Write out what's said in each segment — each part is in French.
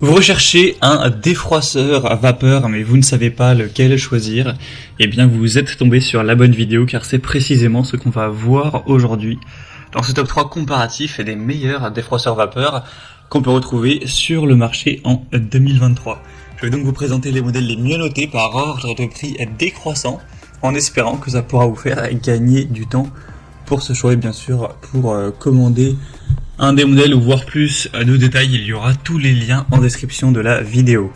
Vous recherchez un défroisseur à vapeur mais vous ne savez pas lequel choisir, eh bien vous êtes tombé sur la bonne vidéo car c'est précisément ce qu'on va voir aujourd'hui dans ce top 3 comparatif des meilleurs défroisseurs vapeur qu'on peut retrouver sur le marché en 2023. Je vais donc vous présenter les modèles les mieux notés par ordre de prix décroissant en espérant que ça pourra vous faire gagner du temps pour ce choix et bien sûr pour commander un des modèles ou voir plus de détails, il y aura tous les liens en description de la vidéo.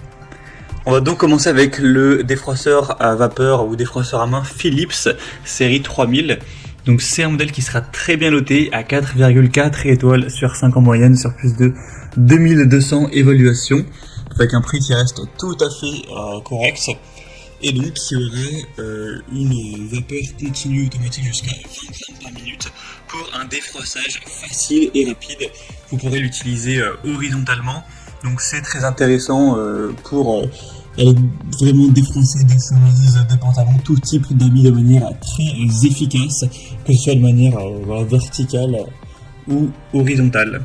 On va donc commencer avec le défroisseur à vapeur ou défroisseur à main Philips série 3000. Donc c'est un modèle qui sera très bien noté à 4,4 étoiles sur 5 en moyenne sur plus de 2200 évaluations avec un prix qui reste tout à fait correct. Et donc il y aurait une vapeur continue automatique jusqu'à 20 grammes par minute pour un défroissage facile et rapide. Vous pourrez l'utiliser horizontalement, donc c'est très intéressant pour vraiment défroisser des chemises, des pantalons, tout type d'habits de manière très efficace, que ce soit de manière verticale ou horizontale.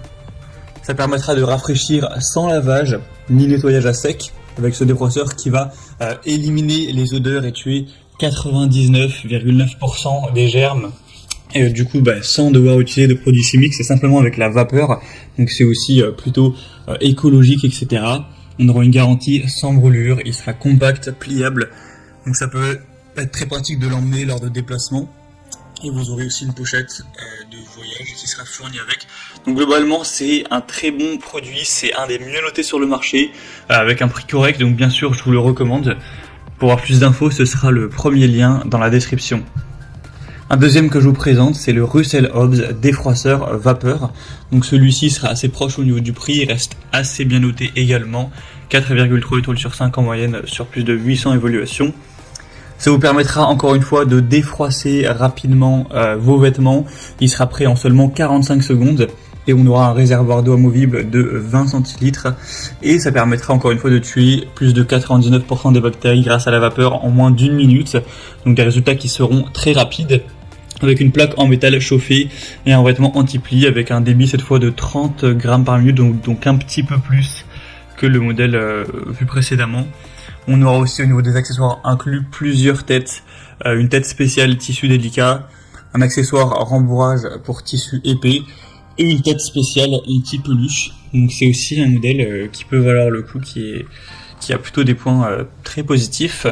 Ça permettra de rafraîchir sans lavage ni nettoyage à sec, avec ce défroisseur qui va éliminer les odeurs et tuer 99,9% des germes. Et du coup, sans devoir utiliser de produits chimiques, c'est simplement avec la vapeur. Donc c'est aussi plutôt écologique, etc. On aura une garantie sans brûlure, il sera compact, pliable. Donc ça peut être très pratique de l'emmener lors de déplacements. Et vous aurez aussi une pochette de voyage qui sera fournie avec. Donc globalement c'est un très bon produit, c'est un des mieux notés sur le marché, avec un prix correct, donc bien sûr je vous le recommande. Pour avoir plus d'infos, ce sera le premier lien dans la description. Un deuxième que je vous présente, c'est le Russell Hobbs défroisseur vapeur. Donc celui-ci sera assez proche au niveau du prix, il reste assez bien noté également, 4,3 étoiles sur 5 en moyenne sur plus de 800 évaluations. Ça vous permettra encore une fois de défroisser rapidement vos vêtements. Il sera prêt en seulement 45 secondes et on aura un réservoir d'eau amovible de 20 centilitres et ça permettra encore une fois de tuer plus de 99% des bactéries grâce à la vapeur en moins d'une minute. Donc des résultats qui seront très rapides avec une plaque en métal chauffée et un vêtement anti-pli avec un débit cette fois de 30 grammes par minute, donc un petit peu plus que le modèle vu précédemment. On aura aussi au niveau des accessoires inclus plusieurs têtes, une tête spéciale tissu délicat, un accessoire rembourrage pour tissu épais et une tête spéciale anti-peluche. Donc c'est aussi un modèle qui peut valoir le coup, qui a plutôt des points très positifs.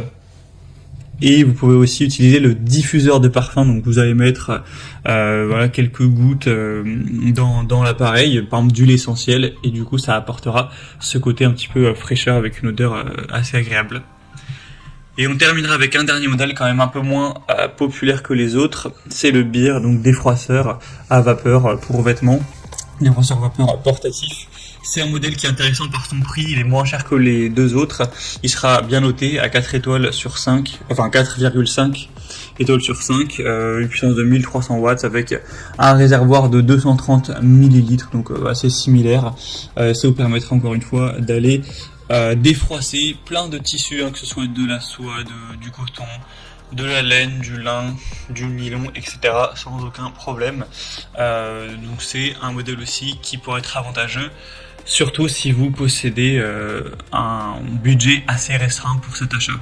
Et vous pouvez aussi utiliser le diffuseur de parfum, donc vous allez mettre quelques gouttes dans l'appareil, par exemple d'huile essentielle, et du coup ça apportera ce côté un petit peu fraîcheur avec une odeur assez agréable. Et on terminera avec un dernier modèle quand même un peu moins populaire que les autres, c'est le Beer, donc défroisseur à vapeur pour vêtements, défroisseur vapeur portatif. C'est un modèle qui est intéressant par son prix, il est moins cher que les deux autres. Il sera bien noté à 4 étoiles sur 5, enfin 4,5 étoiles sur 5, une puissance de 1300 watts avec un réservoir de 230 millilitres, donc assez similaire. Ça vous permettra encore une fois d'aller défroisser plein de tissus, que ce soit de la soie, du coton, de la laine, du lin, du nylon, etc. sans aucun problème. Donc c'est un modèle aussi qui pourrait être avantageux, surtout si vous possédez un budget assez restreint pour cet achat.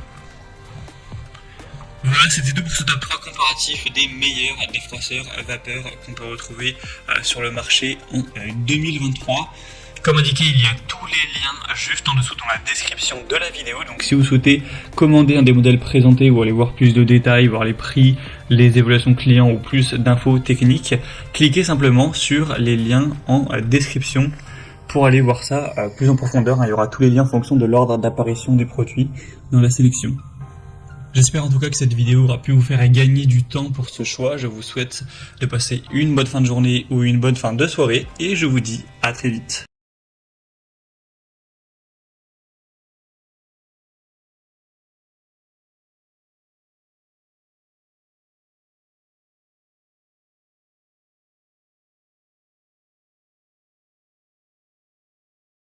Voilà, c'était tout pour ce top 3 comparatif des meilleurs défroisseurs vapeur qu'on peut retrouver sur le marché en 2023. Comme indiqué, il y a tous les liens juste en dessous dans la description de la vidéo. Donc si vous souhaitez commander un des modèles présentés ou aller voir plus de détails, voir les prix, les évaluations clients ou plus d'infos techniques, cliquez simplement sur les liens en description pour aller voir ça plus en profondeur. Il y aura tous les liens en fonction de l'ordre d'apparition des produits dans la sélection. J'espère en tout cas que cette vidéo aura pu vous faire gagner du temps pour ce choix. Je vous souhaite de passer une bonne fin de journée ou une bonne fin de soirée et je vous dis à très vite.